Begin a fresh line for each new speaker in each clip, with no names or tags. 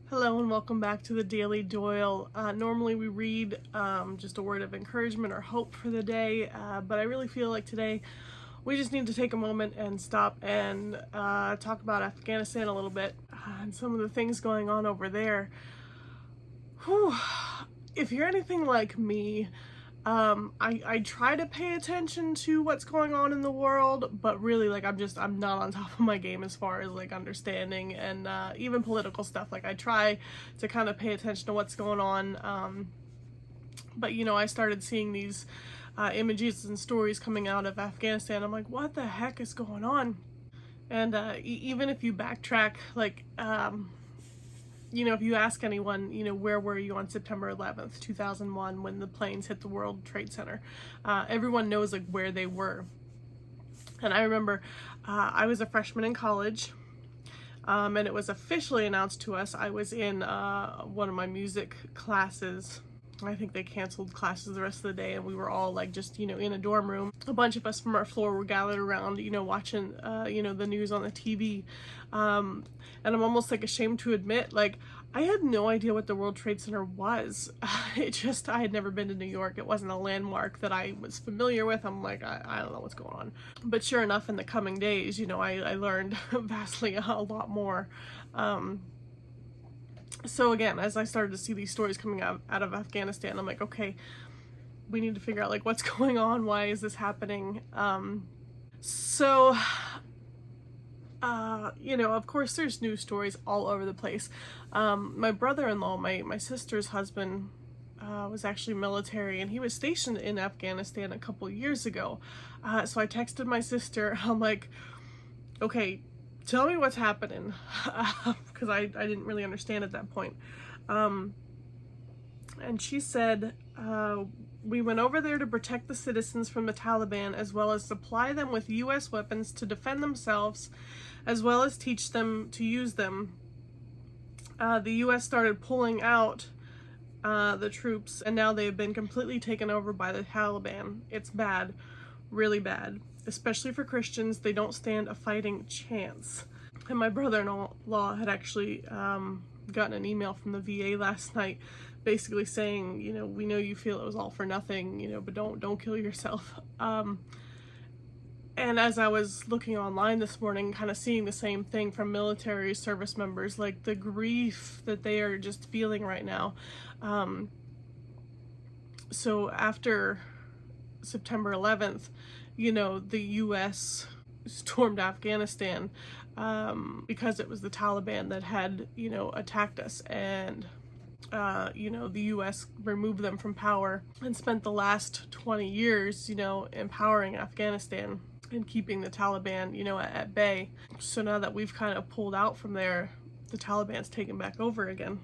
Hello and welcome back to the Daily Doyle. Normally we read just a word of encouragement or hope for the day, but I really feel like today we just need to take a moment and stop and talk about Afghanistan a little bit and some of the things going on over there. Whew. If you're anything like me, I try to pay attention to what's going on in the world, but really, I'm not on top of my game as far as, understanding and, even political stuff. I try to kind of pay attention to what's going on, but, I started seeing these, images and stories coming out of Afghanistan. I'm like, what the heck is going on? And, even if you backtrack, if you ask anyone, where were you on September 11th, 2001, when the planes hit the World Trade Center? Everyone knows, where they were. And I remember I was a freshman in college, and it was officially announced to us. I was in one of my music classes. I think they canceled classes the rest of the day, and we were all in a dorm room. A bunch of us from our floor were gathered around, watching, the news on the TV. And I'm almost ashamed to admit, I had no idea what the World Trade Center was. I had never been to New York. It wasn't a landmark that I was familiar with. I'm like, I don't know what's going on. But sure enough, in the coming days, I learned vastly a lot more. So again, as I started to see these stories coming out of Afghanistan, I'm like, okay, we need to figure out what's going on. Why is this happening? Of course there's news stories all over the place. My brother-in-law, my sister's husband, was actually military, and he was stationed in Afghanistan a couple years ago. So I texted my sister. I'm like, okay, tell me what's happening, because I didn't really understand at that point. And she said, we went over there to protect the citizens from the Taliban, as well as supply them with U.S. weapons to defend themselves, as well as teach them to use them. The U.S. started pulling out the troops, and now they have been completely taken over by the Taliban. It's bad, really bad. Especially for Christians, they don't stand a fighting chance. And my brother-in-law had actually gotten an email from the VA last night, basically saying, we know you feel it was all for nothing, but don't kill yourself. And as I was looking online this morning, kind of seeing the same thing from military service members, the grief that they are just feeling right now. So after September 11th, the U.S. stormed Afghanistan because it was the Taliban that had, attacked us, and, the U.S. removed them from power and spent the last 20 years, empowering Afghanistan and keeping the Taliban, at bay. So now that we've kind of pulled out from there, the Taliban's taken back over again.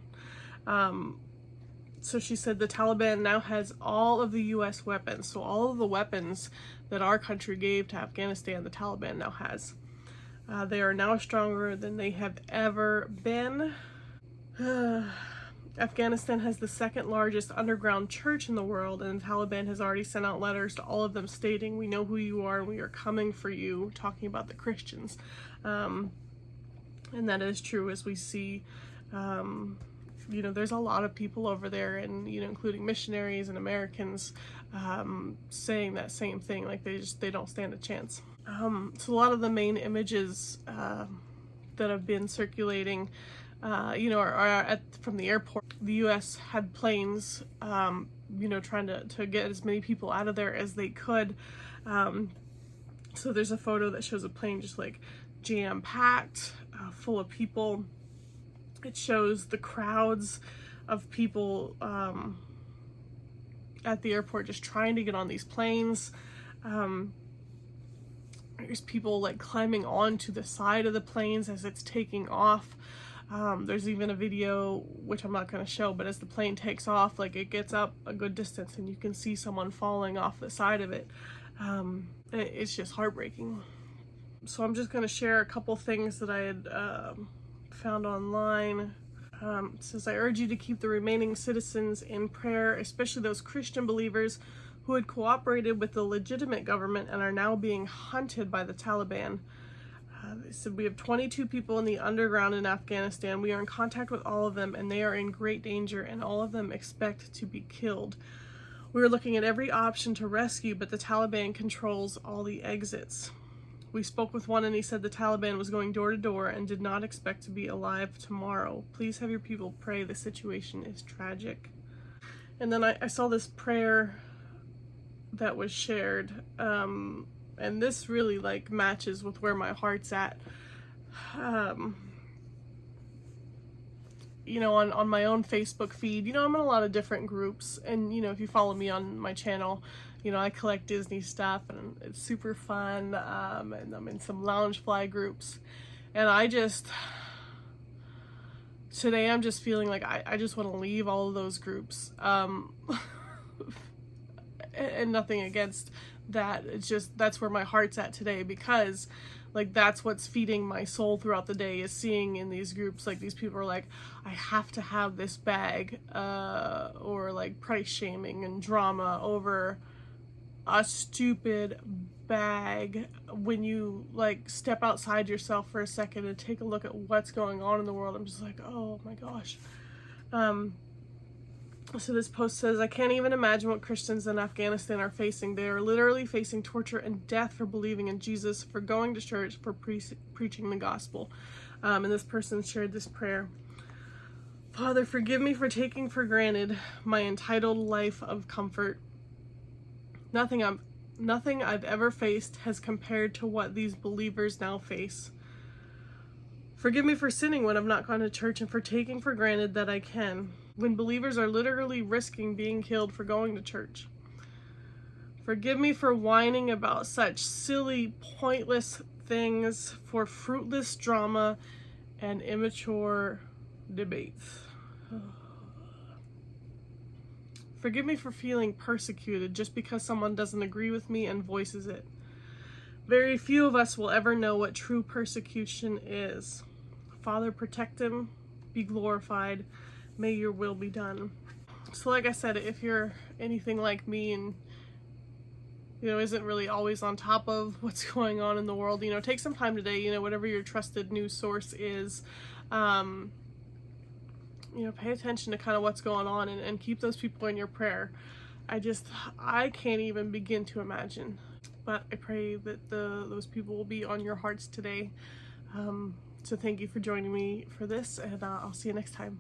So she said the Taliban now has all of the U.S. weapons. So all of the weapons that our country gave to Afghanistan, the Taliban now has. They are now stronger than they have ever been. Afghanistan has the second largest underground church in the world, and the Taliban has already sent out letters to all of them stating, we know who you are and we are coming for you, talking about the Christians. And that is true, as we see, there's a lot of people over there, and, including missionaries and Americans, saying that same thing, they don't stand a chance. So a lot of the main images that have been circulating, are from the airport. The U.S. had planes, trying to get as many people out of there as they could. So there's a photo that shows a plane just jam-packed, full of people. It shows the crowds of people at the airport just trying to get on these planes. There's people climbing onto the side of the planes as it's taking off. There's even a video, which I'm not going to show, but as the plane takes off, it gets up a good distance and you can see someone falling off the side of it. It's just heartbreaking. So I'm just going to share a couple things that I had found online. It says, I urge you to keep the remaining citizens in prayer, especially those Christian believers who had cooperated with the legitimate government and are now being hunted by the Taliban. They said, we have 22 people in the underground in Afghanistan. We are in contact with all of them, and they are in great danger, and all of them expect to be killed. We are looking at every option to rescue, but the Taliban controls all the exits. We spoke with one, and he said the Taliban was going door to door and did not expect to be alive tomorrow. Please have your people pray. The situation is tragic. And then I saw this prayer that was shared, and this really like matches with where my heart's at. You know, on my own Facebook feed, you know, I'm in a lot of different groups, and you know, if you follow me on my channel, you know, I collect Disney stuff and it's super fun, and I'm in some Loungefly groups, and today I'm just feeling like I just want to leave all of those groups, and nothing against that. It's just, that's where my heart's at today, because like that's what's feeding my soul throughout the day, is seeing in these groups like these people are like, I have to have this bag, or like price shaming and drama over a stupid bag, when you like step outside yourself for a second and take a look at what's going on in the world. I'm just like, oh my gosh. So this post says, I can't even imagine what Christians in Afghanistan are facing. They are literally facing torture and death for believing in Jesus, for going to church, for preaching the gospel. And this person shared this prayer. Father, forgive me for taking for granted my entitled life of comfort. Nothing I've ever faced has compared to what these believers now face. Forgive me for sinning when I've not gone to church, and for taking for granted that I can, when believers are literally risking being killed for going to church. Forgive me for whining about such silly, pointless things, for fruitless drama and immature debates. Forgive me for feeling persecuted just because someone doesn't agree with me and voices it. Very few of us will ever know what true persecution is. Father, protect him, be glorified, may your will be done. So like I said, if you're anything like me and, you know, isn't really always on top of what's going on in the world, you know, take some time today, you know, whatever your trusted news source is, you know, pay attention to kind of what's going on, and keep those people in your prayer. I can't even begin to imagine, but I pray that those people will be on your hearts today. So thank you for joining me for this, and I'll see you next time.